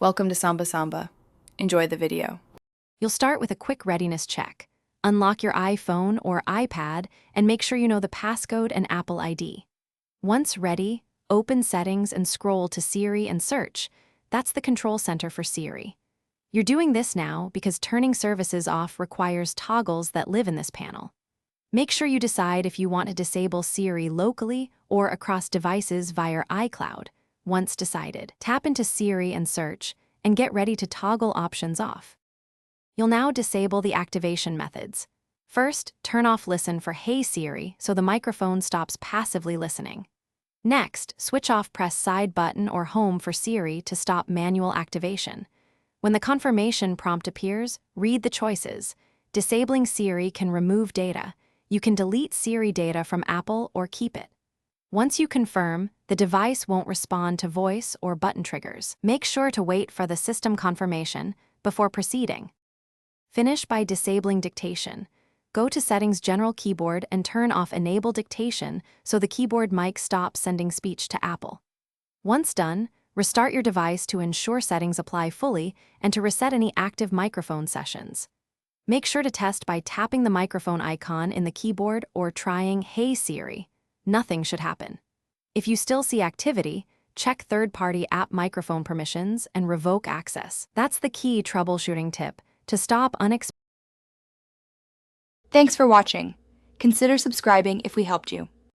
Welcome to Samba Samba. Enjoy the video. You'll start with a quick readiness check. Unlock your iPhone or iPad and make sure you know the passcode and Apple ID. Once ready, open Settings and scroll to Siri and search. That's the control center for Siri. You're doing this now because turning services off requires toggles that live in this panel. Make sure you decide if you want to disable Siri locally or across devices via iCloud. Once decided, tap into Siri and search, and get ready to toggle options off. You'll now disable the activation methods. First, turn off Listen for Hey Siri so the microphone stops passively listening. Next, switch off Press Side button or Home for Siri to stop manual activation. When the confirmation prompt appears, read the choices. Disabling Siri can remove data. You can delete Siri data from Apple or keep it. Once you confirm, the device won't respond to voice or button triggers. Make sure to wait for the system confirmation before proceeding. Finish by disabling dictation. Go to Settings General Keyboard and turn off Enable Dictation so the keyboard mic stops sending speech to Apple. Once done, restart your device to ensure settings apply fully and to reset any active microphone sessions. Make sure to test by tapping the microphone icon in the keyboard or trying Hey Siri. Nothing should happen. If you still see activity, check third-party app microphone permissions and revoke access. That's the key troubleshooting tip to stop unexpected. Thanks for watching. Consider subscribing if we helped you.